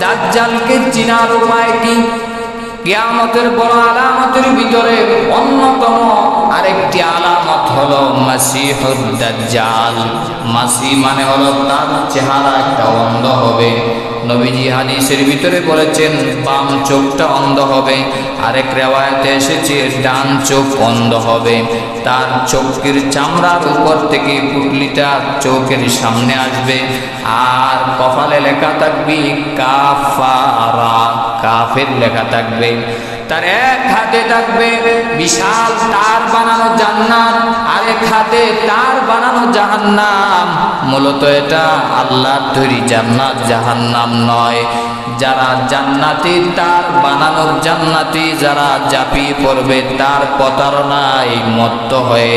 দাজ্জালকে চিনার উপায় কি? কিয়ামতের বড় আলামতের ভিতরে অন্যতম আরেকটি আলামত হলো মাসিহুদ দাজ্জাল। মাসিহ মানে হলো তার চেহারা একটা অন্ধ হবে। নবীজি হাদিসের ভিতরে বলেছেন বাম চোখটা অন্ধ হবে, আরেক রিওয়ায়াতে এসেছে ডান চোখ অন্ধ হবে। তার চোখের চামড়ার উপর থেকে পুটলিটা চোখের সামনে আসবে, আর কপালে লেখা থাকবে কাফারা, কাফের লেখা থাকবে। তার এক হাতে থাকবে বিশাল তার বানানো জান্নাত, আরেক হাতে তার বানানো জাহান্নাম। মূলত এটা আল্লাহর তৈরি জান্নাত, জাহান্নাম নয়। যারা জান্নাতি, তার বানানো জান্নাতি যারা জাপিয়ে পড়বে তার প্রতারণায় মত্ত হয়ে,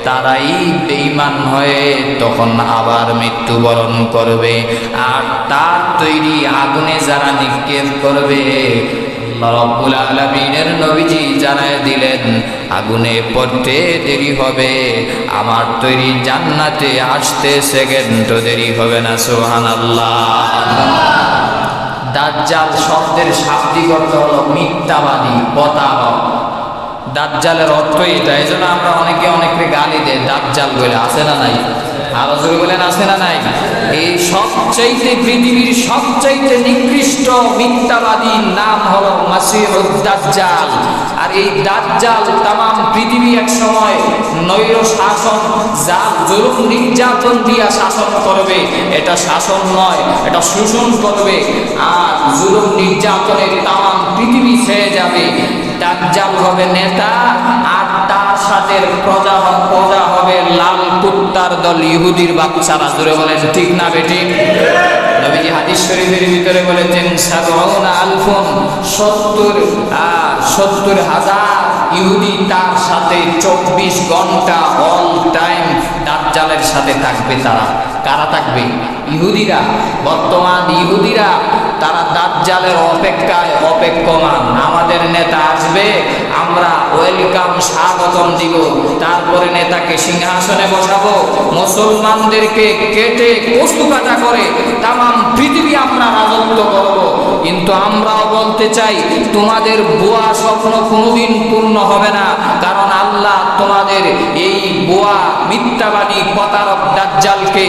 তারাই বেঈমান হয়ে তখন আবার মৃত্যুবরণ করবে। আর তার তৈরি আগুনে যারা নিক্ষেপ করবে, রব্বুল আলামিনের নবীজি জানায় দিলেন আগুনে পড়তে দেরি হবে, আমার তৈরি জান্নাতে আসতে সেকেন্ডও দেরি হবে না। সুবহানাল্লাহ। দাজ্জাল শব্দের শাব্দিক অর্থ হলো মিথ্যাবাদী, প্রতারক। দাজ্জালের অর্থ এটা। এই জন্য আমরা অনেকে গালি দেয় দাজ্জাল বলে, আছে না নাই? আরো জোরে বলেন, আছে না নাই? এই সবচাইতে পৃথিবীর সবচাইতে নিকৃষ্ট মিথ্যাবাদীর নাম হলো মাসিহুদ দাজ্জাল। আর এই দাজ্জাল তামাম পৃথিবী এক সময় নৈর শাসন, জাল জুলুম নির্যাতন দিয়া শাসন করবে। এটা শাসন নয়, এটা শোষণ করবে। আর জুলুম নির্যাতনের তামাম পৃথিবী ছেয়ে যাবে। দাজ্জাল হবে নেতা, আর তার সাথে প্রজা হবে লাল কুত্তার দল, ইহুদির বাচ্চারা। জোরে বলেন ঠিক না বেঠিক? নবীজি হাদিস শরীফের ভিতরে বলেছেন 70,000 ইহুদি তার সাথে 24 ঘন্টা অল টাইম দাজ্জালের সাথে থাকবে। তারা কারা থাকবে? ইহুদিরা। বর্তমান ইহুদিরা তারা দাজ্জালের অপেক্ষায় অপেক্ষমান। আমাদের নেতা আসবে, আমরা ওয়েলকাম, স্বাগতম দিব, তারপরে নেতাকে সিংহাসনে বসাবো, মুসলমানদেরকে কেটে কচু কাটা করে তামাম পৃথিবী আমরা রাজত্ব করব। কিন্তু আমরাও বলতে চাই তোমাদের বুয়া স্বপ্ন কোনোদিন পূর্ণ হবে না, কারণ আল্লাহ তোমাদের এই বুয়া মিথ্যাবাদী প্রতারক দাজ্জালকে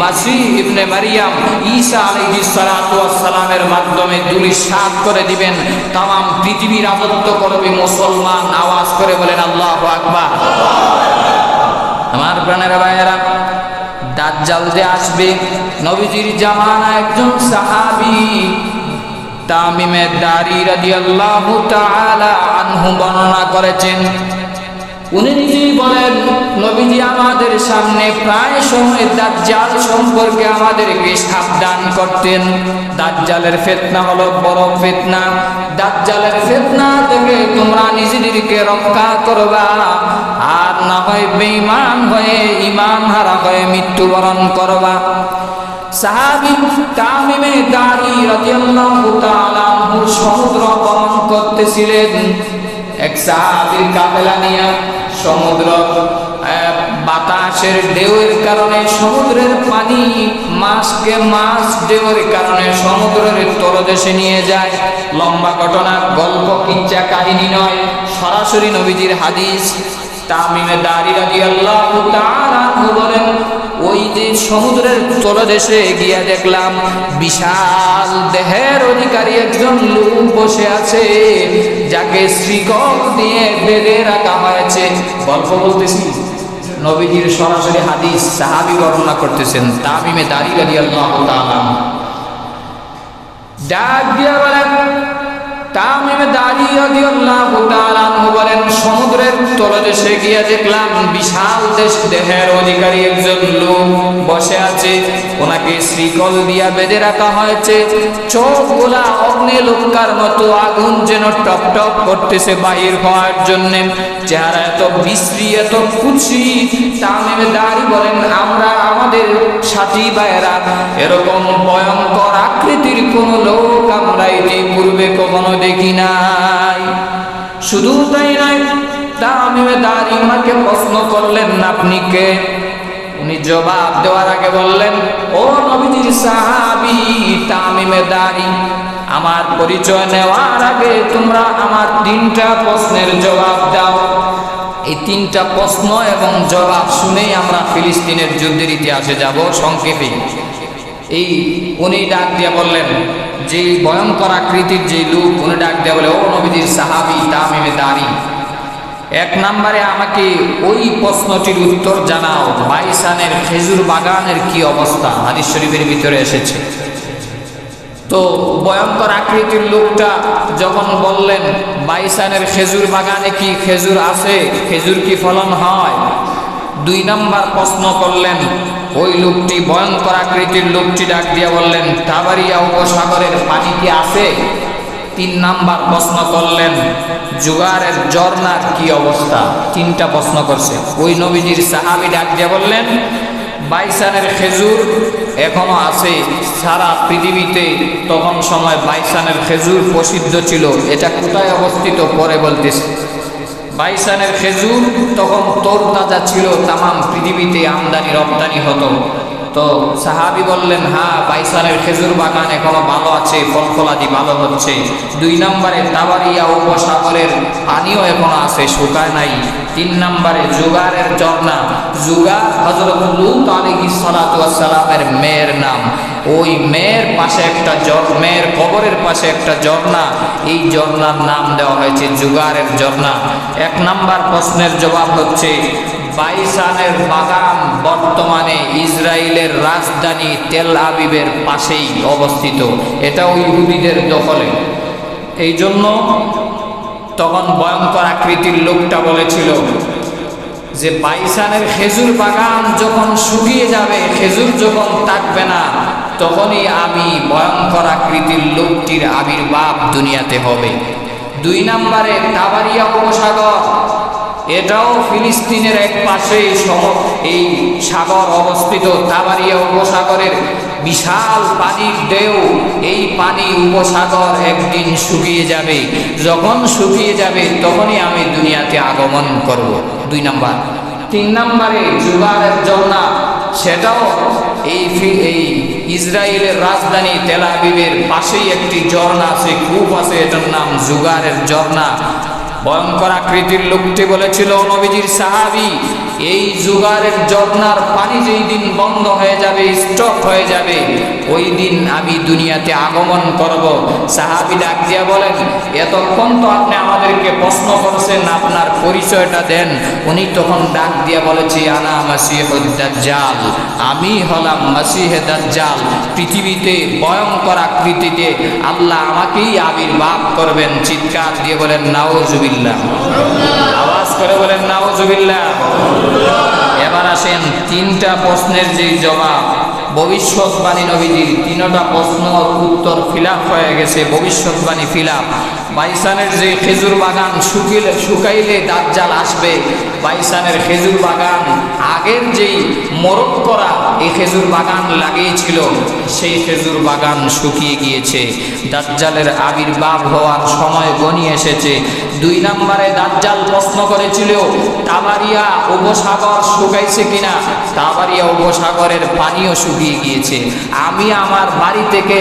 মাসিহ ইবনে মারিয়াম ঈসা আলাইহিস সালাতু ওয়াস সালামের মাধ্যমে ধূলিসাৎ করে দিবেন। তামাম পৃথিবী রাজত্ব করবে মুসলমান। আওয়াজ করে বলেন আল্লাহু আকবার। আমার প্রাণের ভাইয়েরা, দাজ্জাল যে আসবে, নবীজির জামানা একজন সাহাবী তামিমে দারি রাদিয়াল্লাহু তাআলা আনহু বর্ণনা করেছেন। উনি নিজেই বলেন নবীজি আমাদের সামনে প্রায় সময় দাজ্জাল সম্পর্কে আমাদেরকে সাবধান করতেন। দাজ্জালের ফিতনা হলো বড় ফিতনা। দাজ্জালের ফিতনা থেকে তোমরা নিজেদেরকে রক্ষা করবা, আর না হয় বেঈমান হয়ে ঈমান হারা হয়ে মৃত্যুবরণ করবা। সাহাবী তামিমে দারি রাদিয়াল্লাহু তাআলা আনহু সমুদ্র গমন করতেছিলেন। এক সাহাবীর কাফেলা নিয়ে সমুদ্র, বাতাসের ঢেউয়ের কারণে সমুদ্রের পানি মাছকে মাছ ঢেউয়ের কারণে সমুদ্রের তলদেশে নিয়ে যায়। লম্বা ঘটনা, গল্প, কিচ্ছা কাহিনী নয়, সরাসরি নবীজির হাদিস। তামিমে দারি রাদিয়াল্লাহু তাআলা আনহু বলেন, ওই যে সমুদ্রের তলদেশে গিয়া দেখলাম বিশাল দেহের অধিকারী একজন লোক বসে আছে, যাকে শৃঙ্খল দিয়ে বেঁধে রাখা হয়েছে। গল্প বলতেছি, নবীজির সরাসরি হাদিস, সাহাবী বর্ণনা করতেছেন। তামিমে দারি রাদিয়াল্লাহু তাআলা ডাক দিয়া বলেন, তামিমে দারি রাদিয়াল্লাহু তাআলা আনহু বলেন, সমুদ্রের তলদেশে গিয়ে দেখলাম বিশাল দেহের অধিকারী একজন লোক বসে আছে, ওনাকে শৃঙ্খল দিয়া বেঁধে রাখা হয়েছে। চোখগুলা অগ্নিলোকার মতো আগুন যেন টপ টপ করতেছে বাহির হওয়ার জন্য। চেহারা এত বিশ্রী, এত কুৎসি। তামিমে দারি বলেন, আমরা আমাদের সাথী ভাইয়েরা এরকম ভয়ঙ্কর আকৃতির কোন লোক আমরা এটি পূর্বে কখনো দেখি নাই। শুধু তাই নয়, তামিমে দারি আমাকে প্রশ্ন করলেন, আপনি কে? উনি জবাব দেওয়ার আগে বললেন, ও নবীজির সাহাবী তামিমে দারি, আমার পরিচয় নেওয়ার আগে তোমরা আমার 3টা প্রশ্নের জবাব দাও। এই 3টা প্রশ্ন এবং জবাব শুনেই আমরা ফিলিস্তিনের যুদ্ধের ইতিহাসে যাব সংক্ষেপে। এই উনি ডাক দিয়ে বললেন, যে ভয়ঙ্কর আকৃতির যে লোক, উনি ডাক দিয়ে বলে, ও নবীজির সাহাবী তামিমে দারি, 1 নম্বরে আমাকে ওই প্রশ্নটির উত্তর জানাও, বাইসানের খেজুর বাগানের কি অবস্থা? হাদিস শরীফের ভিতরে এসেছে। তো ভয়ঙ্কর আকৃতির লোকটা যখন বললেন, বাইসানের খেজুর বাগানে কি খেজুর আছে, খেজুর কি ফলন হয়? 2 নম্বর প্রশ্ন করলেন ওই লোকটি, ভয়ঙ্কর আকৃতির লোকটি ডাক দিয়ে বললেন, তাবারিয়া উপসাগরের পানি কি আছে? 3 নম্বর প্রশ্ন করলেন, জুগারের ঝর্ণার কি অবস্থা? 3টা প্রশ্ন করছে। ওই নবীজির সাহাবী ডাক দিয়ে বললেন, বাইসানের খেজুর এখনো আছে সারা পৃথিবীতে। তখন সময় বাইসানের খেজুর প্রসিদ্ধ ছিল। এটা কোথায় অবস্থিত পরে বলতেছে। বাইসানের খেজুর তখন তরতাজা ছিল, তামাম পৃথিবীতে আমদানি রপ্তানি হতো। তো সাহাবী বললেন, হ্যাঁ, বাইসানের খেজুর বাগান এখনো ভালো আছে, ফল ফলাদি ভালো হচ্ছে। 2 নম্বরে তাবারিয়া উপসাগরের পানিও এখনো আছে, শুকায় নাই। 3 নম্বরে জুগারের ঝর্ণা। জুগার হযরত লূত আলাইহিস সালাতু ওয়াস সালামের মেয়ের নাম। ওই মেয়ের পাশে একটা মেয়ের কবরের পাশে একটা ঝর্ণা, এই ঝর্ণার নাম দেওয়া হয়েছে জুগারের ঝর্ণা। 1 নম্বর প্রশ্নের জবাব হচ্ছে, বাইসানের বাগান বর্তমানে ইসরায়েলের রাজধানী তেল আবিবের পাশেই অবস্থিত। এটাও ইহুদিদের দখলে। এই জন্য তখন ভয়ঙ্কর আকৃতির লোকটা বলেছিল যে বাইসানের খেজুর বাগান যখন শুকিয়ে যাবে, খেজুর যখন থাকবে না, তখনই আমি ভয়ঙ্কর আকৃতির লোকটির আবির্ভাব দুনিয়াতে হবে। 2 নম্বরে তাবারিয়া উপসাগর, এটাও ফিলিস্তিনের এক পাশে এই সাগর অবস্থিত। তাবারিয়া উপসাগরের বিশাল পানির ঢেউ, এই পানি উপসাগর একদিন শুকিয়ে যাবে। যখন শুকিয়ে যাবে তখনই আমি দুনিয়াতে আগমন করব। 2 নম্বর। 3 নম্বরে জুগারের ঝর্ণা, সেটাও এই ইসরায়েলের রাজধানী তেল আবিবের পাশেই একটি ঝর্ণা আছে, কূপ আছে, এটার নাম জুগারের ঝর্ণা। ভয়ঙ্কর আকৃতির লোকটি বলেছিল, নবীজির সাহাবী, এই জুগারের ঝর্ণার পানি যেই দিন বন্ধ হয়ে যাবে, স্টপ হয়ে যাবে, ওই দিন আমি দুনিয়াতে আগমন করব। সাহাবী ডাক দিয়া বলেন, এতক্ষণ তো আপনি আমাদেরকে প্রশ্ন করছেন, আপনার পরিচয়টা দেন। উনি তখন ডাক দিয়া বলেছে, আনা মাসিহুদ দাজ্জাল, আমি হলাম মাসিহে দাজ্জাল। পৃথিবীতে ভয়ঙ্কর আকৃতিতে আল্লাহ আমাকেই আবির্ভাব করবেন। চিৎকার দিয়ে বলেন নাউজুবিল্লাহ, আওয়াজ করে বলেন নাউজুবিল্লাহ। এবার আসেন 3টা প্রশ্নের যে জবাব, ভবিষ্যৎবাণী নবীজির 3টা প্রশ্ন উত্তর ফিলাপ হয়ে গেছে, ভবিষ্যৎবাণী ফিলাপ। বাইসানের যে খেজুর বাগান শুকাইলে দাজ্জাল আসবে, বাইসানের খেজুর বাগান আগের যেই মরক করা এই খেজুর বাগান লাগিয়েছিল, সেই খেজুর বাগান শুকিয়ে গিয়েছে। দাজ্জালের আবির্ভাব হওয়ার সময় ঘনিয়ে এসেছে। 2 নম্বরে দাজ্জাল প্রশ্ন করেছিল, তাবারিয়া উপসাগর শুকাইছে কিনা? তাবারিয়া উপসাগরের পানিও শুকিয়ে গিয়েছে। আমি আমার বাড়ি থেকে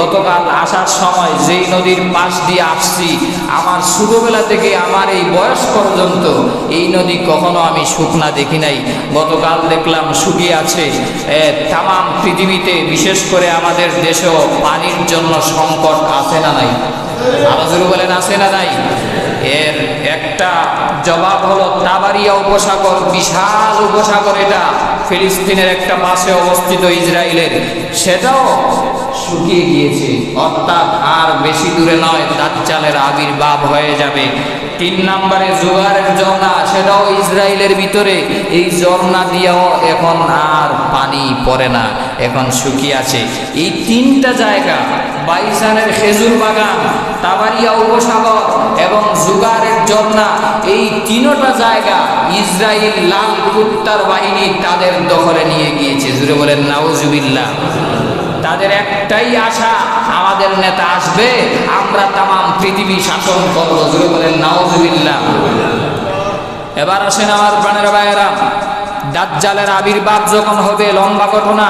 গতকাল আসার সময় যেই নদীর পাশ দিয়ে আসছি, আমার ছোটবেলা থেকে আমার এই বয়স পর্যন্ত এই নদী কখনো আমি শুকনা দেখি নাই। গতকাল দেখলাম শুকিয়ে আছে। তামাম পৃথিবীতে, বিশেষ করে আমাদের দেশেও পানির জন্য সংকট আছে না নাই? আরো জোরে বলেন, আছে না নাই? এর একটা জবাব হলো তাবারিয়া উপসাগর, বিশাল উপসাগর, এটা ফিলিস্তিনের একটা পাশে অবস্থিত ইসরায়েলের, সেটাও শুকিয়ে গিয়েছে। অর্থাৎ আর বেশি দূরে নয়, দাজ্জালের আবির্ভাব হয়ে যাবে। 3 নম্বরে জুগারের ঝর্ণা, সেটাও ইসরায়েলের ভিতরে। এই ঝর্ণা দিয়েও এখন আর পানি পড়ে না, এখন শুকিয়ে আছে। এই 3টা জায়গা, বাইসানের খেজুর বাগান, তাবারিয়া উপসাগর এবং জুগারের ঝর্ণা, এই 3টা জায়গা ইসরায়েল লাল কুত্তার বাহিনী তাদের দখলে নিয়ে গিয়েছে। জুড়ে বলেন নাউজুবিল্লাহ। তাদের একটাই আশা, আমাদের নেতা আসবে, আমরা তামাম পৃথিবী শাসন করবো। জুড়ে বলেন নাউজুবিল্লাহ। এবার আসেন আমার প্রাণের ভাইয়েরা, দাজ্জালের আবির্ভাব যখন হবে, লম্বা ঘটনা,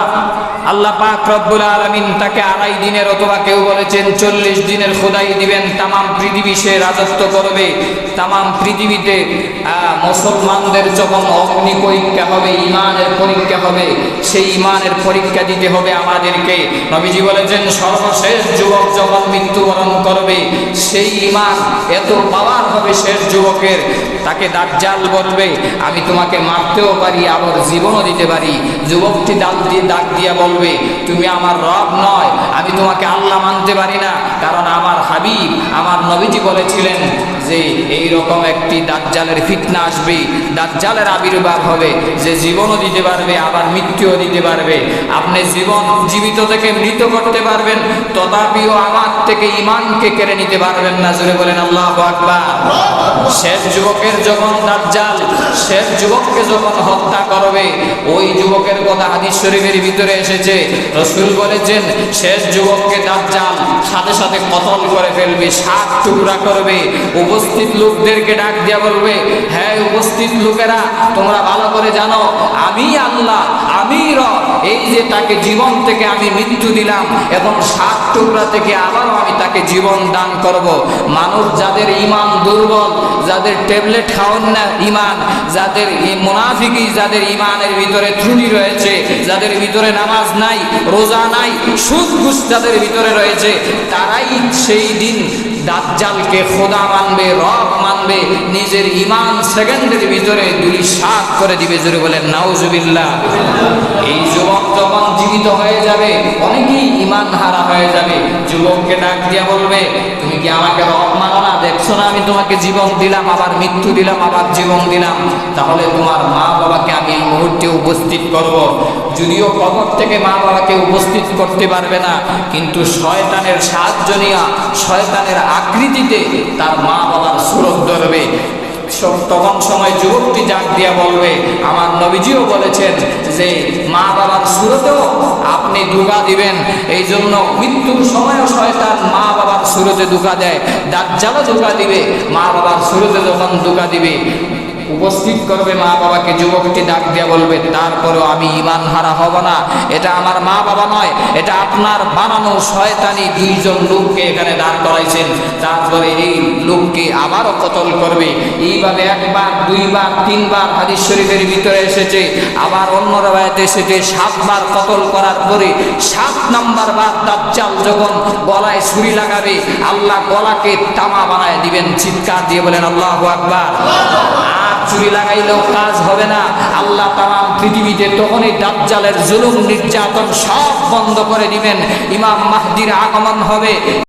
আল্লাহ পাক রব্বুল আলামিন তাকে 2.5 দিনের অথবা কেউ বলেছেন 40 দিনের খোদাই দিবেন। তামাম পৃথিবী সে রাজত্ব করবে। তামাম পৃথিবীতে মুসলমানদের যখন অগ্নি পরীক্ষা হবে, ইমানের পরীক্ষা হবে, সেই ইমানের পরীক্ষা দিতে হবে আমাদেরকে। নবীজি বলেছেন সর্বশেষ যুবক যখন মৃত্যুবরণ করবে, সেই ইমান এত পাওয়ার হবে শেষ যুবকের, তাকে দাজ্জাল বলবে আমি তোমাকে মারতেও পারি, আবার জীবনও দিতে পারি। যুবকটি ডাক দিয়া বলবে তুমি আমার রব নয়, আমি তোমাকে আল্লাহ মানতে পারি না, কারণ আমার হাবিব আমার নবীজি বলেছিলেন যে এই রকম একটি দাজ্জালের ফিতনা আসবে, দাজ্জালের আবির্ভাব হবে, যে জীবনও দিতে পারবে আবার মৃত্যুও দিতে পারবে। আপনি জীবন জীবিত থেকে মৃত করতে পারবেন, তথাপিও আমার থেকে ঈমানকে কেড়ে নিতে পারবেন না। জোরে বলেন আল্লাহু আকবার। শেষ যুবকের যখন দাজ্জাল শেষ যুবককে যখন হত্যা করবে, ওই যুবকের কথা হাদিস শরীফের ভিতরে এসেছে। রাসূল বলেছেন শেষ যুবককে দাজ্জাল সাথে সাথে কতল করে ফেলবে, 7 টুকরা করবে। উপস্থিত লোকদেরকে ডাক দিয়া বলবে হ্যাঁ উপস্থিত লোকেরা, তোমরা ভালো করে জানো আমি আল্লাহ, আমি রব। এই যে তাকে জীবন থেকে আমি মৃত্যু দিলাম, এবং 7 টুকরা থেকে আবারও আমি তাকে জীবন দান করব। মানুষ যাদের ঈমান দুর্বল, যাদের ট্যাবলেট খাওয়ান না ঈমান, যাদের মুনাফিকি, যাদের ঈমানের ভিতরে ত্রুটি রয়েছে, যাদের ভিতরে নামাজ নাই, রোজা নাই, সুদ ঘুষ যাদের ভিতরে রয়েছে, তারাই সেই দিন দাজ্জালকে খোদা মানবে, রব মানবে, নিজের ঈমান সেকেন্ডের ভিতরে ধূলিসাৎ করে দিবে। জোরে বলেন নাউজুবিল্লাহ। এই যুবক যখন জীবিত হয়ে যাবে, অনেকেই ঈমান হারা হয়ে যাবে। যুবককে ডাক দিয়া বলবে তুমি কি আমাকে রব মানো না? দেখছো না আমি তোমাকে জীবন দিলাম, আবার মৃত্যু দিলাম, আবার জীবন দিলাম। তাহলে তোমার মা বাবাকে আমি এই মুহূর্তে উপস্থিত করব। যদিও কবর থেকে মা বাবাকে উপস্থিত করতে পারবে না, কিন্তু শয়তানের সাহায্য নিয়ে শয়তানের আকৃতিতে তার মা বাবার সুরত ধরবে। তখন সময় যুবকটি ডাক দিয়া বলবে আমার নবীজিও বলেছেন যে মা বাবার সুরতেও আপনি ধোঁকা দিবেন। এই জন্য মৃত্যুর সময়ও শয়তান মা বাবার সুরতে ধোঁকা দেয়, দাজ্জালও ধোঁকা দিবে। মা বাবার সুরতে যখন ধোঁকা দিবে, উপস্থিত করবে মা বাবাকে, যুবকটি ডাক দিয়া বলবে তারপরেও আমি ঈমান হারা হব না। এটা আমার মা বাবা নয়, এটা আপনার বানানো শয়তানি 2 জন লোককে এখানে দাঁড় করাইছেন। তারপরে এই লোককে আবারও কতল করবে। এইভাবে 1 বার 2 বার 3 বার হাদিস শরীফের ভিতরে এসেছে। আবার অন্য রাওয়ায়াতে এসেছে 7 বার কতল করার পরে 7 নাম্বার বার দাজ্জাল যখন গলায় ছুরি লাগাবে, আল্লাহ গলাকে তামা বানায় দিবেন। চিৎকার দিয়ে বলেন আল্লাহু আকবার। ছুরি লাগাইলেও কাজ হবে না। আল্লাহ তামাম পৃথিবীতে তখন এই দাজ্জালের জুলুম নির্যাতন সব বন্ধ করে দিবেন। ইমাম মাহদির আগমন হবে।